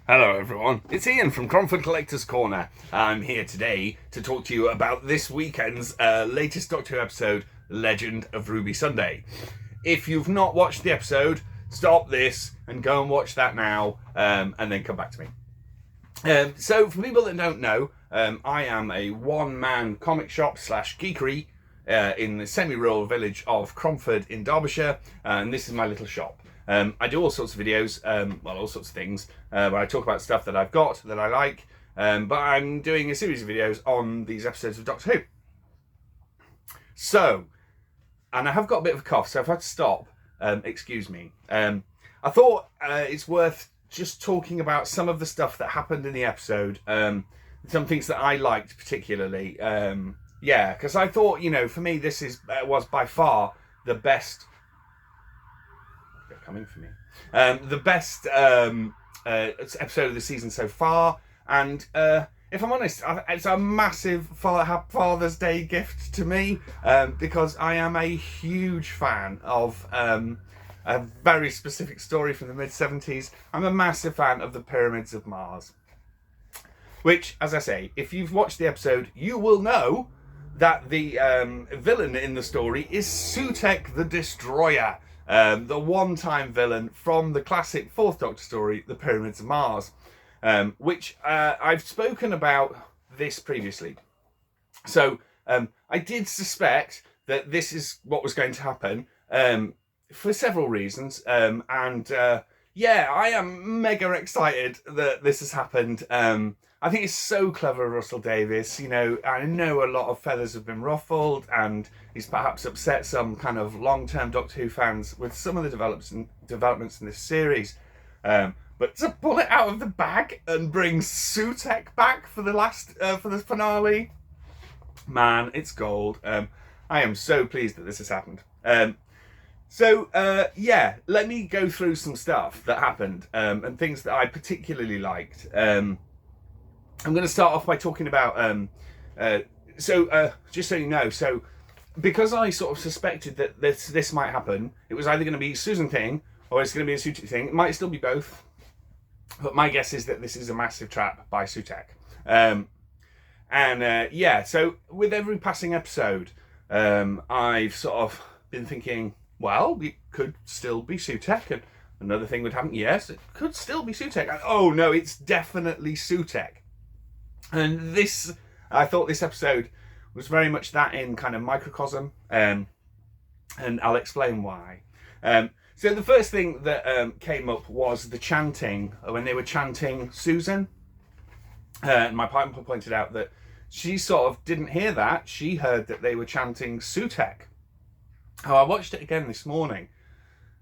Hello everyone, it's Ian from Cromford Collector's Corner. I'm here today to talk to you about this weekend's latest Doctor Who episode, Legend of Ruby Sunday. If you've not watched the episode, stop this and go and watch that now, and then come back to me. So for people that don't know, I am a one-man comic shop / geekery in the semi-rural village of Cromford in Derbyshire, and this is my little shop. I do all sorts of videos, all sorts of things, where I talk about stuff that I've got, that I like, but I'm doing a series of videos on these episodes of Doctor Who. So, and I have got a bit of a cough, so I've had to stop, excuse me. I thought it's worth just talking about some of the stuff that happened in the episode, some things that I liked particularly, because I thought, for me this was by far the best... They're coming for me. The best episode of the season so far, and if I'm honest, it's a massive Father's Day gift to me, because I am a huge fan of a very specific story from the mid-70s. I'm a massive fan of the Pyramids of Mars, which, as I say, if you've watched the episode, you will know that the villain in the story is Sutekh the Destroyer. The one-time villain from the classic Fourth Doctor story, The Pyramids of Mars, which I've spoken about this previously. So I did suspect that this is what was going to happen for several reasons, and I am mega excited that this has happened. I think it's so clever, Russell Davies. I know a lot of feathers have been ruffled, and he's perhaps upset some kind of long-term Doctor Who fans with some of the developments in this series. But to pull it out of the bag and bring Sutekh back for the for the finale, man, it's gold. I am so pleased that this has happened. Let me go through some stuff that happened, and things that I particularly liked. I'm going to start off by talking about, just so you know, because I sort of suspected that this might happen, it was either going to be a Susan thing or it's going to be a Sutekh thing. It might still be both, but my guess is that this is a massive trap by Sutekh. So with every passing episode, I've sort of been thinking, well, it could still be Sutekh, and another thing would happen. Yes, it could still be Sutekh. And, oh no, it's definitely Sutekh. And I thought this episode was very much that in kind of microcosm, and I'll explain why. So the first thing that came up was the chanting, when they were chanting Susan. And my partner pointed out that she sort of didn't hear that. She heard that they were chanting Sutekh. Oh, I watched it again this morning,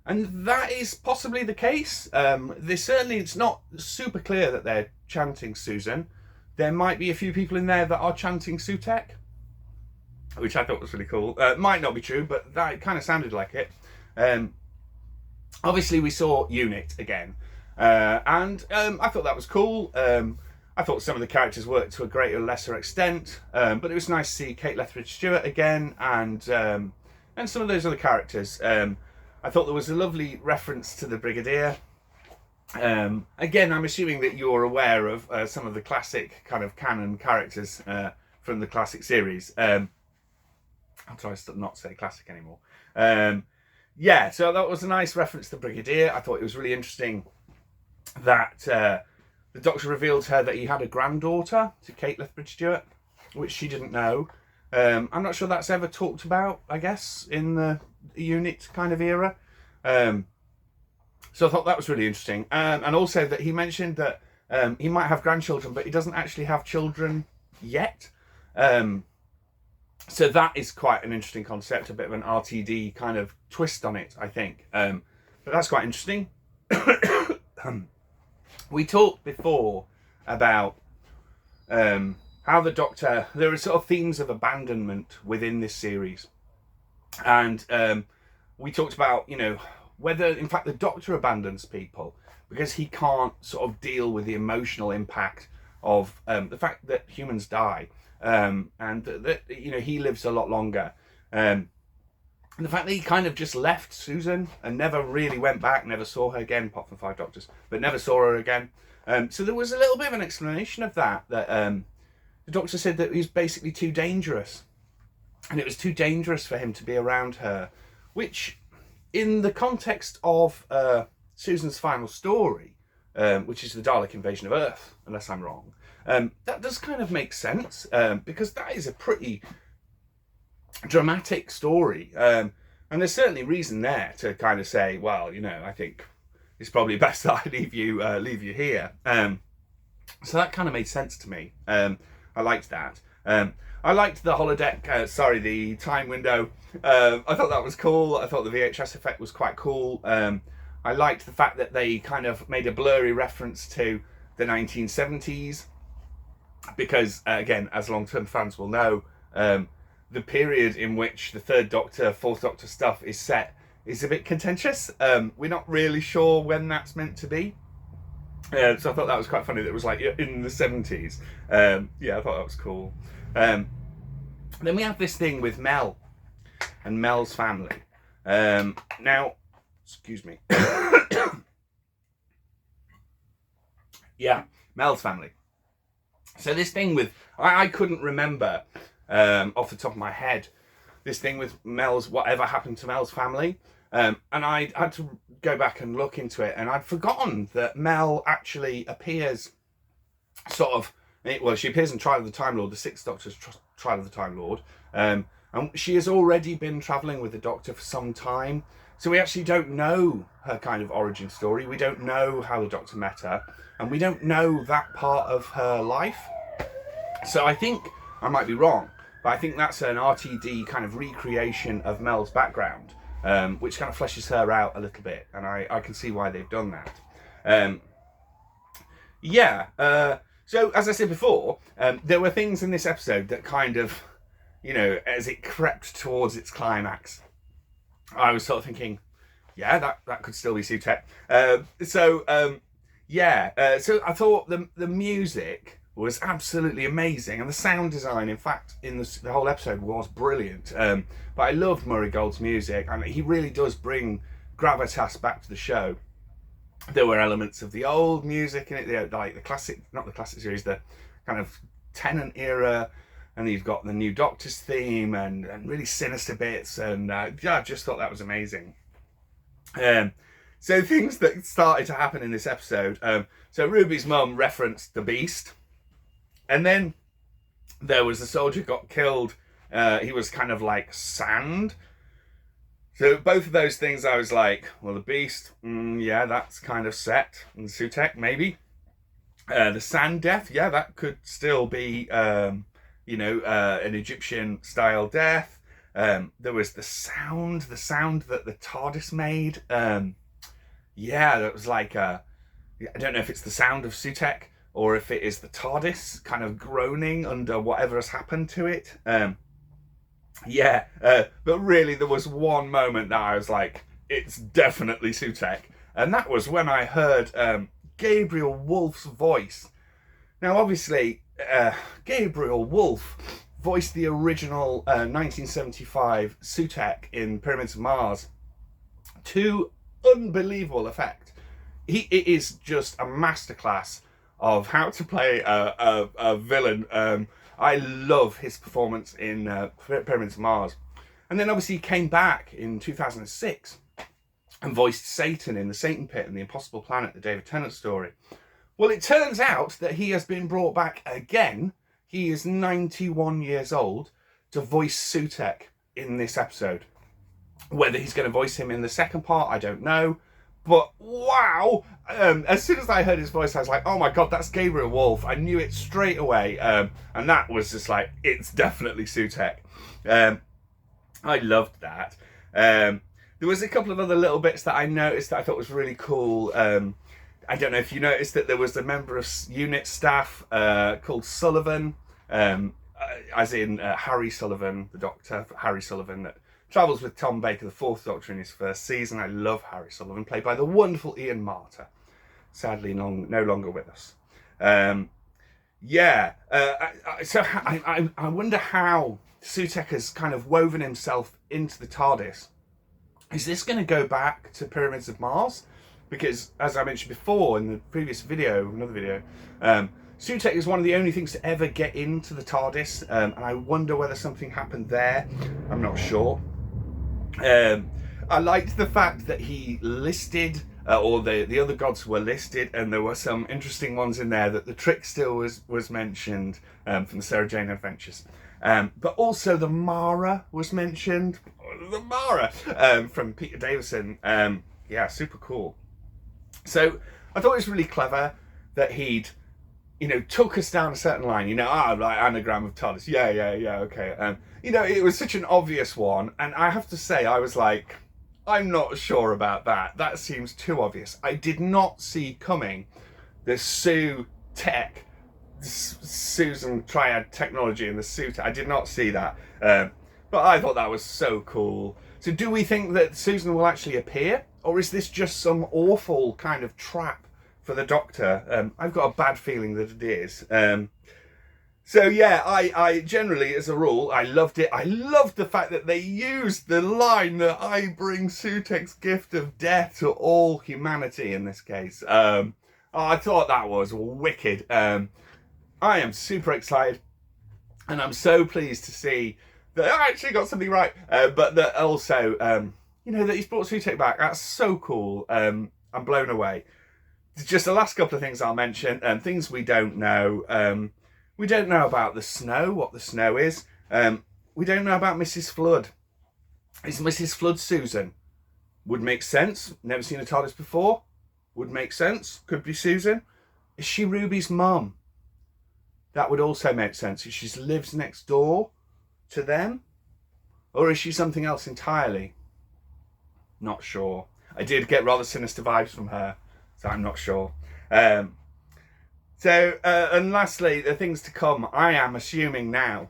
and that is possibly the case. It's not super clear that they're chanting Susan. There might be a few people in there that are chanting Sutekh, which I thought was really cool. Might not be true, but that kind of sounded like it. Obviously, we saw Unit again, and I thought that was cool. I thought some of the characters worked to a greater or lesser extent, but it was nice to see Kate Lethbridge-Stewart again, and some of those other characters. I thought there was a lovely reference to the Brigadier. Again, I'm assuming that you're aware of some of the classic kind of canon characters from the classic series. I'll try to not say classic anymore. So that was a nice reference to the Brigadier. I thought it was really interesting that the Doctor revealed to her that he had a granddaughter, to Kate Lethbridge-Stewart, which she didn't know. I'm not sure that's ever talked about, I guess, in the Unit kind of era. So I thought that was really interesting. And also that he mentioned that he might have grandchildren, but he doesn't actually have children yet. So that is quite an interesting concept, a bit of an RTD kind of twist on it, I think. But that's quite interesting. We talked before about how the Doctor... There are sort of themes of abandonment within this series. And we talked about, whether, in fact, the Doctor abandons people because he can't sort of deal with the emotional impact of the fact that humans die, and that he lives a lot longer, and the fact that he kind of just left Susan and never really went back, never saw her again, apart from 5 Doctors, but never saw her again. So there was a little bit of an explanation of that the doctor said that he was basically too dangerous, and it was too dangerous for him to be around her, which, in the context of Susan's final story, which is the Dalek invasion of Earth, unless I'm wrong, that does kind of make sense, because that is a pretty dramatic story, and there's certainly reason there to kind of say, well, you know, I think it's probably best that I leave you here. So that kind of made sense to me. I liked that. I liked the holodeck, the time window. I thought that was cool. I thought the VHS effect was quite cool. I liked the fact that they kind of made a blurry reference to the 1970s, because, again, as long-term fans will know, the period in which the Third Doctor, Fourth Doctor stuff is set is a bit contentious. We're not really sure when that's meant to be. So I thought that was quite funny that it was like in the 70s. Yeah, I thought that was cool. Then we have this thing with Mel and Mel's family. Now, excuse me. Yeah, Mel's family. So this thing with, I couldn't remember off the top of my head, this thing with Mel's, whatever happened to Mel's family. And I had to go back and look into it, and I'd forgotten that Mel actually appears sort of, well, she appears in Trial of the Time Lord, the Sixth Doctor's Trial of the Time Lord, and she has already been travelling with the Doctor for some time, so we actually don't know her kind of origin story, we don't know how the Doctor met her, and we don't know that part of her life. So I think, I might be wrong, but I think that's an RTD kind of recreation of Mel's background, which kind of fleshes her out a little bit, and I can see why they've done that. So as I said before, there were things in this episode that kind of, you know, as it crept towards its climax, I was sort of thinking, yeah, that could still be Sutek. So I thought the music was absolutely amazing, and the sound design, in fact, in the whole episode was brilliant. But I loved Murray Gold's music, and he really does bring gravitas back to the show. There were elements of the old music in it, like the classic, not the classic series, the kind of Tennant era, and you've got the new Doctor's theme and really sinister bits, and I just thought that was amazing. So things that started to happen in this episode. So Ruby's mum referenced the Beast, and then there was a soldier got killed. He was kind of like sand. So both of those things, I was like, well, the Beast, yeah, that's kind of set. And Sutek, maybe. The sand death, yeah, that could still be, an Egyptian-style death. There was the sound that the TARDIS made. That was like, I don't know if it's the sound of Sutek or if it is the TARDIS kind of groaning under whatever has happened to it. But really there was one moment that I was like, it's definitely Sutek. And that was when I heard Gabriel Wolf's voice. Now, obviously, Gabriel Wolf voiced the original 1975 Sutek in Pyramids of Mars to unbelievable effect. It is just a masterclass of how to play a villain. I love his performance in Pyramids of Mars. And then obviously he came back in 2006 and voiced Satan in The Satan Pit and The Impossible Planet, the David Tennant story. Well, it turns out that he has been brought back again. He is 91 years old to voice Sutek in this episode. Whether he's going to voice him in the second part, I don't know. But wow! As soon as I heard his voice, I was like, oh my god, that's Gabriel Wolf. I knew it straight away. And that was just like, it's definitely Sutek. I loved that. There was a couple of other little bits that I noticed that I thought was really cool. I don't know if you noticed that there was a member of unit staff called Sullivan, as in Harry Sullivan, the Doctor, Harry Sullivan, that travels with Tom Baker, the Fourth Doctor, in his first season. I love Harry Sullivan, played by the wonderful Ian Marter, sadly no longer with us. So I wonder how Sutek has kind of woven himself into the TARDIS. Is this going to go back to Pyramids of Mars? because, as I mentioned before in the previous video, another video, Sutekh is one of the only things to ever get into the TARDIS, and I wonder whether something happened there. I'm not sure. I liked the fact that he listed, or the other gods were listed, and there were some interesting ones in there. That the Trickster was mentioned from the Sarah Jane Adventures, but also the Mara was mentioned. The Mara from Peter Davison. Yeah, super cool. So I thought it was really clever that he'd, took us down a certain line. Like anagram of TARDIS. Yeah, okay. It was such an obvious one, and I have to say, I was like, I'm not sure about that. That seems too obvious. I did not see coming the Sutekh, Susan Triad technology in the suit. I did not see that. But I thought that was so cool. So do we think that Susan will actually appear? Or is this just some awful kind of trap for the Doctor? I've got a bad feeling that it is. So yeah, I generally, as a rule, I loved it. I loved the fact that they used the line that I bring Sutekh's gift of death to all humanity in this case. I thought that was wicked. I am super excited, and I'm so pleased to see that I actually got something right. But that also, that he's brought Sutekh back. That's so cool. I'm blown away. Just the last couple of things I'll mention, things we don't know. We don't know about the snow, what the snow is. We don't know about Mrs. Flood. Is Mrs. Flood Susan? Would make sense. Never seen a TARDIS before. Would make sense. Could be Susan. Is she Ruby's mum? That would also make sense. If she lives next door to them. Or is she something else entirely? Not sure. I did get rather sinister vibes from her, so I'm not sure. And lastly, the things to come. I am assuming now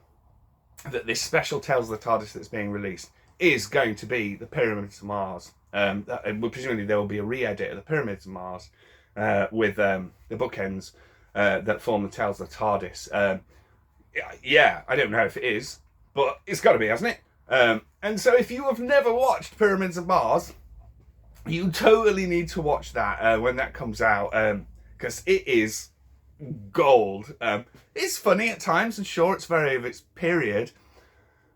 that this special Tales of the TARDIS that's being released is going to be the Pyramids of Mars. Presumably there will be a re-edit of the Pyramids of Mars with the bookends that form the Tales of the TARDIS. Yeah, I don't know if it is, but it's got to be, hasn't it? And so if you have never watched Pyramids of Mars, you totally need to watch that when that comes out, because it is gold. It's funny at times, and sure, it's very of its period,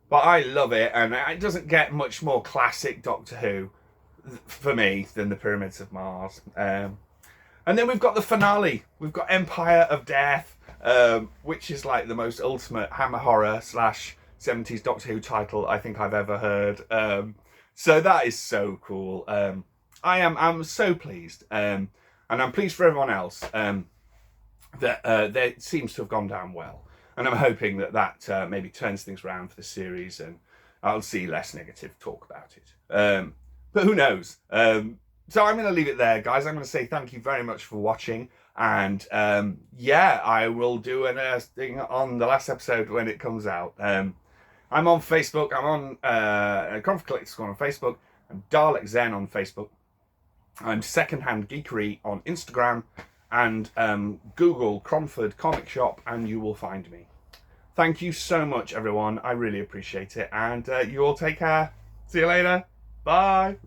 but I love it, and it doesn't get much more classic Doctor Who for me than the Pyramids of Mars. And then we've got the finale. We've got Empire of Death, which is like the most ultimate hammer horror / 70s Doctor Who title I think I've ever heard. So that is so cool. I'm so pleased, and I'm pleased for everyone else. That seems to have gone down well, and I'm hoping that maybe turns things around for the series, and I'll see less negative talk about it. But who knows? So I'm going to leave it there, guys. I'm going to say thank you very much for watching, and yeah, I will do a thing on the last episode when it comes out. I'm on Facebook. I'm on Cromford Collector Squad on Facebook. I'm Dalek Zen on Facebook. I'm Secondhand Geekery on Instagram. And Google Cromford Comic Shop and you will find me. Thank you so much, everyone. I really appreciate it. And you all take care. See you later. Bye.